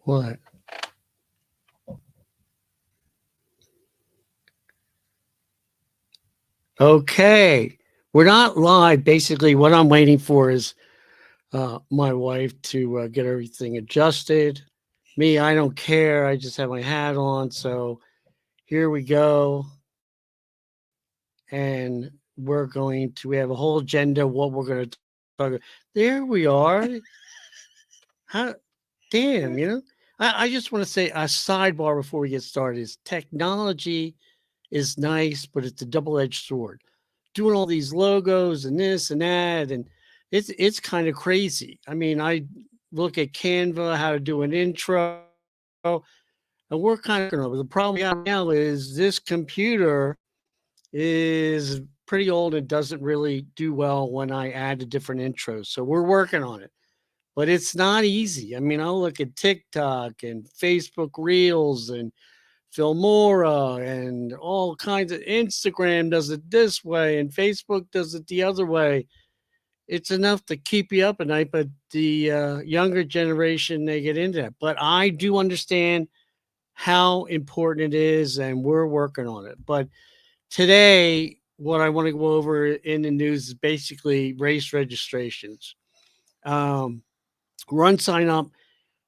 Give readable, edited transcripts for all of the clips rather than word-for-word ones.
What? Okay. We're not live. Basically, what I'm waiting for is my wife to get everything adjusted. Me, I don't care. I just have my hat on. So here we go. And we have a whole agenda of what we're going to talk about. There we are. How, damn, I just want to say a sidebar before we get started is technology is nice, but it's a double-edged sword. Doing all these logos and this and that, and it's kind of crazy. I mean, I look at Canva, how to do an intro, and we're kind of working over. The problem we got now is this computer is pretty old and doesn't really do well when I add a different intros. So we're working on it, but it's not easy. I mean, I'll look at TikTok and Facebook Reels and Filmora and all kinds of Instagram does it this way and Facebook does it the other way. It's enough to keep you up at night, but the younger generation, they get into that. But I do understand how important it is, and we're working on it. But today, what I want to go over in the news is basically race registrations. Um, Run Sign Up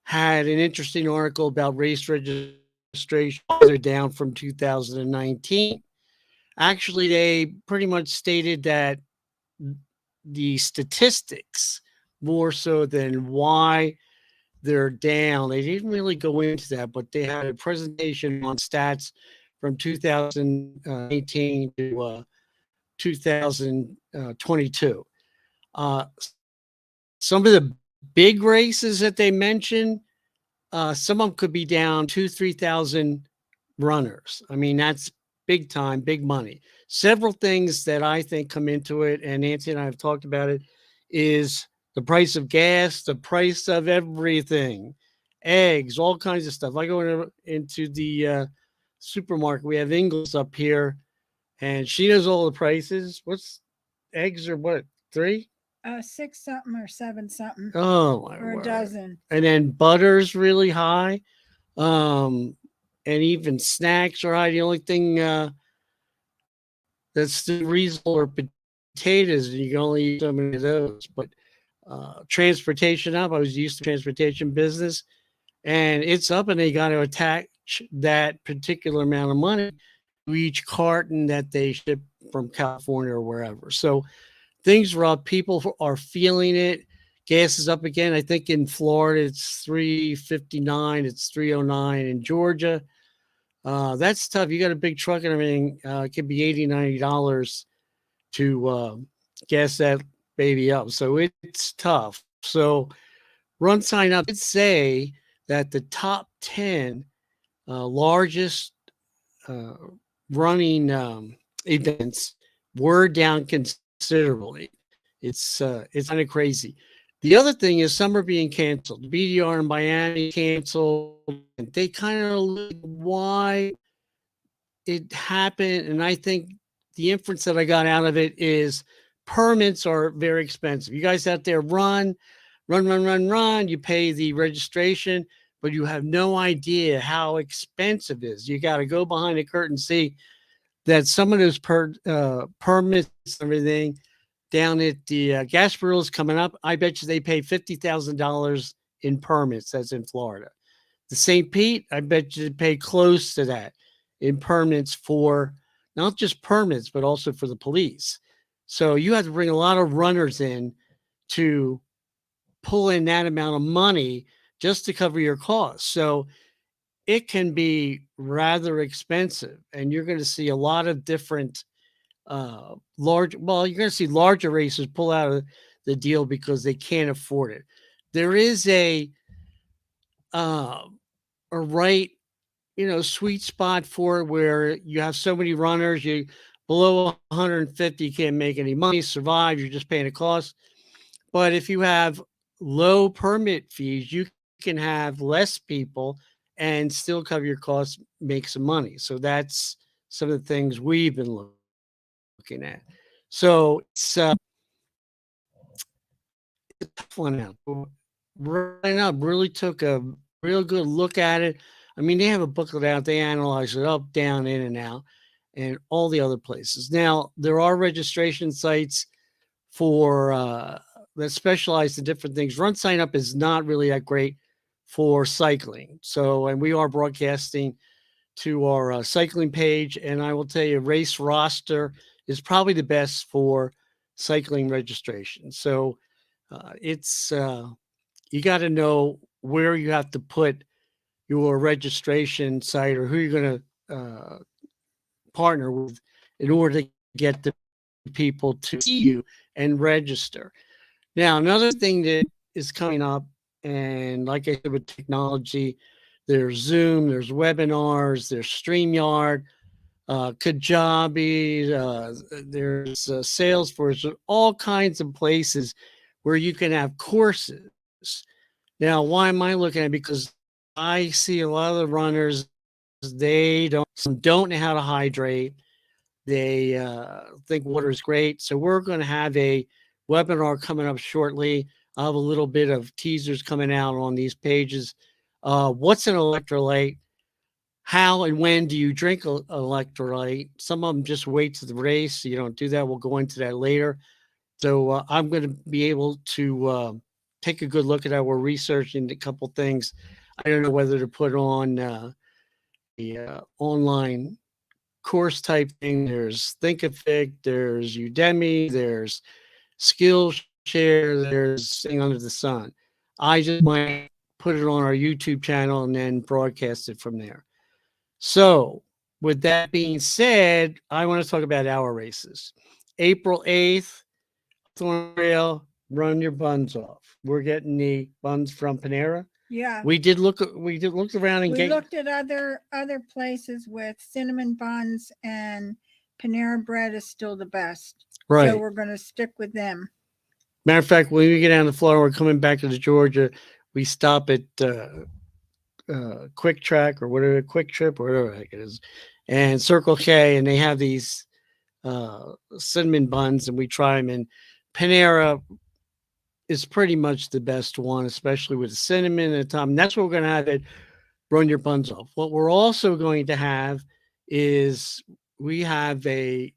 had an interesting article about race registration. They're down from 2019. Actually, they pretty much stated that the statistics more so than why they're down. They didn't really go into that, but they had a presentation on stats from 2018 to 2022. Some of the big races that they mentioned, some of them could be down 3,000 runners. I mean, that's big time, big money. Several things that I think come into it, and Nancy and I have talked about it, is the price of gas, the price of everything, eggs, all kinds of stuff. I go into the supermarket. We have Ingles up here, and she knows all the prices. What's eggs are what, three? Six something or seven something Oh my for a word! dozen. And then butter's really high. Um, and even snacks are high. The only thing that's still reasonable are potatoes, and you can only eat so many of those. But transportation up. I was used to transportation business, and it's up, and they got to attach that particular amount of money to each carton that they ship from California or wherever. So things are up. People are feeling it. Gas is up again. I think in Florida it's 3.59. It's 3.09 in Georgia. That's tough. You got a big truck and everything. It could be $80, $90 to gas that baby up. So it's tough. So Run Sign Up did say that the top 10 largest uh, running events were down considerably. It's kind of crazy. The other thing is some are being canceled. The BDR in Miami canceled, and they kind of look why it happened. And I think the inference that I got out of it is permits are very expensive. You guys out there run. You pay the registration, but you have no idea how expensive it is. You got to go behind the curtain, see that some of those permits and everything down at the Gasparillo's coming up. I bet you they pay $50,000 in permits. That's in Florida. The St. Pete, I bet you pay close to that in permits for not just permits, but also for the police. So you have to bring a lot of runners in to pull in that amount of money just to cover your costs. So it can be rather expensive, and you're going to see a lot of different you're going to see larger races pull out of the deal because they can't afford it. There is uh, a right sweet spot for it where you have so many runners, you below 150, you can't make any money, survive, you're just paying a cost. But if you have low permit fees, you can have less people and still cover your costs, make some money. So that's some of the things we've been looking at. So it's a tough one out. Right now really took a real good look at it. I mean, they have a booklet out, they analyze it up, down, in, and out, and all the other places. Now, there are registration sites for that specialize in different things. Run Sign Up is not really that great for cycling. So, and we are broadcasting to our cycling page, and I will tell you, Race Roster is probably the best for cycling registration. So, it's you got to know where you have to put your registration site or who you're going to partner with in order to get the people to see you and register. Now, another thing that is coming up, and like I said, with technology, there's Zoom, there's webinars, there's StreamYard, Kajabi, there's Salesforce, there's all kinds of places where you can have courses. Now, why am I looking at it? Because I see a lot of the runners, they don't know how to hydrate. They think water is great. So we're going to have a webinar coming up shortly. I'll have a little bit of teasers coming out on these pages. What's an electrolyte? How and when do you drink electrolyte? Some of them just wait to the race. So you don't do that. We'll go into that later. So I'm going to be able to take a good look at that. We're researching a couple things. I don't know whether to put on the online course type thing. There's Thinkific, there's Udemy, there's Skillshare, there's thing under the sun. I just might put it on our YouTube channel and then broadcast it from there. So, with that being said, I want to talk about our races. April 8th, Thornrail, run your buns off. We're getting the buns from Panera. Yeah. We did look around and We looked at other places with cinnamon buns, and Panera bread is still the best. Right. So we're going to stick with them. Matter of fact, when we get down to Florida, we're coming back to Georgia. We stop at Quick Track or whatever, Quick Trip or whatever the heck it is, and Circle K, and they have these cinnamon buns, and we try them. And Panera is pretty much the best one, especially with the cinnamon and the top. And that's what we're going to have it. Run your buns off. What we're also going to have is we didn't have the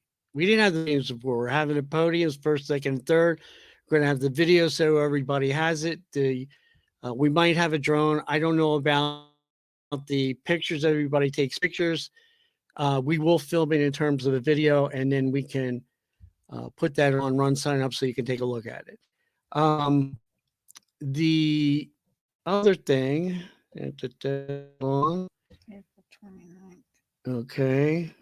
names before. We're having the podiums, first, second, and third. We're going to have the video so everybody has it. We might have a drone. I don't know about the pictures. Everybody takes pictures. We will film it in terms of a video, and then we can put that on Run Sign Up so you can take a look at it. The other thing, April 29th. okay.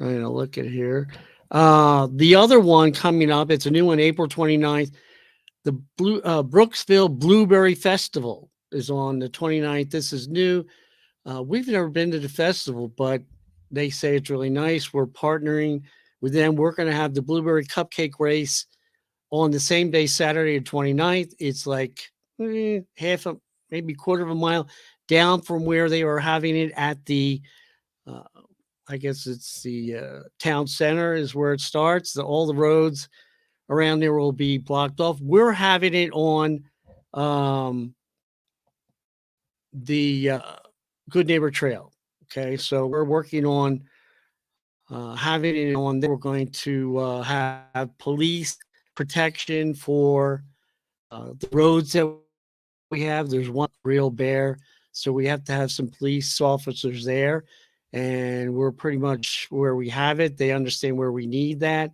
I'm going to look at here. The other one coming up, it's a new one, April 29th. The Brooksville Blueberry Festival is on the 29th. This is new. We've never been to the festival, but they say it's really nice. We're partnering with them. We're going to have the Blueberry Cupcake Race on the same day, Saturday the 29th. It's like half a, maybe quarter of a mile down from where they are having it at the, I guess it's the town center is where it starts. All the roads around there will be blocked off. We're having it on the Good Neighbor Trail. Okay, so we're working on having it on there. We're going to have police protection for the roads that we have. There's one real bear, so we have to have some police officers there, and we're pretty much where we have it. They understand where we need that.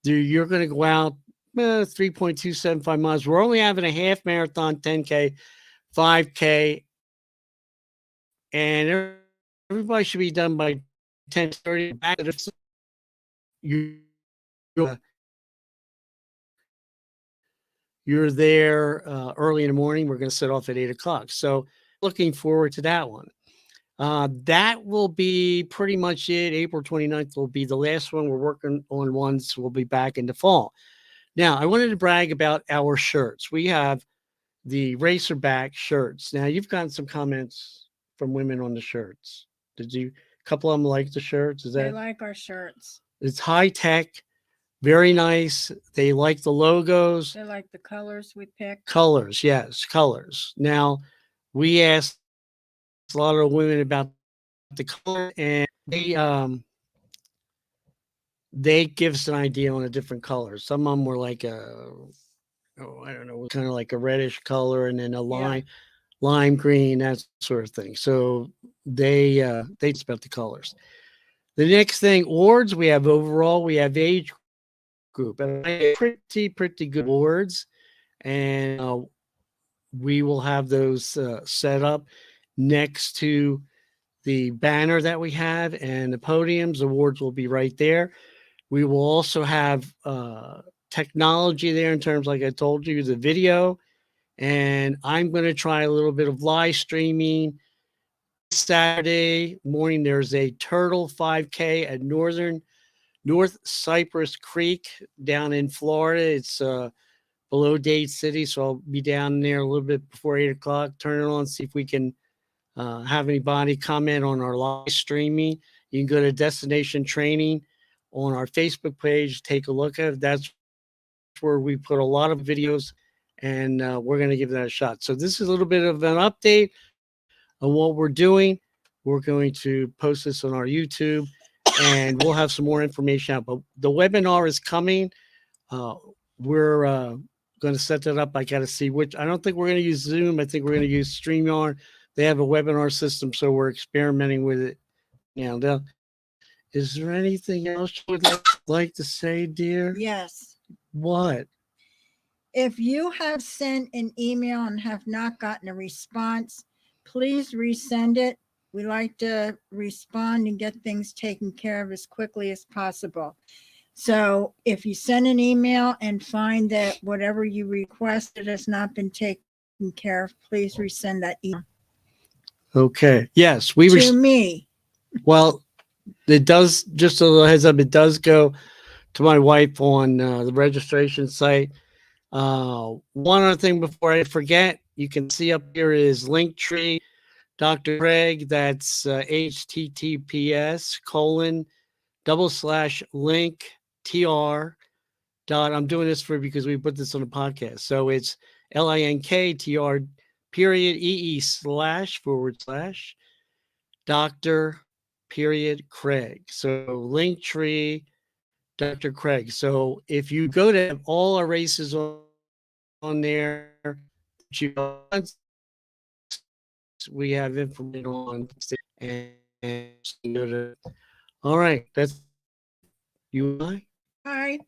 You're going to go out 3.275 miles. We're only having a half marathon, 10K, 5K, and everybody should be done by 10:30. You're there early in the morning. We're going to set off at 8 o'clock. So looking forward to that one. That will be pretty much it. April 29th will be the last one. We're working on ones. We'll be back in the fall. Now, I wanted to brag about our shirts. We have the Racerback shirts. Now, you've gotten some comments from women on the shirts. Did you? A couple of them like the shirts? Is that? They like our shirts. It's high tech. Very nice. They like the logos. They like the colors we picked. Colors, yes, colors. Now, we asked a lot of women about the color, and they give us an idea on a different color. Some of them were like I don't know, kind of like a reddish color, and then a Yeah. lime green, that sort of thing. So they just about the colors. The next thing, awards we have overall, we have age group, and I have pretty good awards, and we will have those set up next to the banner that we have and the podiums. Awards will be right there. We will also have technology there in terms, like I told you, the video. And I'm going to try a little bit of live streaming. Saturday morning, there's a Turtle 5K at North Cypress Creek down in Florida. It's below Dade City, so I'll be down there a little bit before 8 o'clock. Turn it on, see if we can have anybody comment on our live streaming. You can go to Destination Training on our Facebook page, take a look at it. That's where we put a lot of videos, and we're going to give that a shot. So this is a little bit of an update on what we're doing. We're going to post this on our YouTube, and we'll have some more information out. But the webinar is coming. We're going to set that up. I got to see which. I don't think we're going to use Zoom. I think we're going to use StreamYard. They have a webinar system, so we're experimenting with it now. Now, is there anything else you would like to say, dear? Yes. What? If you have sent an email and have not gotten a response, please resend it. We like to respond and get things taken care of as quickly as possible. So if you send an email and find that whatever you requested has not been taken care of, please resend that email Okay. Yes, to me. well, it does. Just a little heads up. It does go to my wife on the registration site. One other thing before I forget, you can see up here is Linktree, Dr. Craig. That's https://link.tr. I'm doing this for because we put this on the podcast. So it's linktr period // Dr. period Craig. So Linktree, Dr. Craig. So if you go to all our races on there, we have information on, and go to. All right, that's you and I. Hi.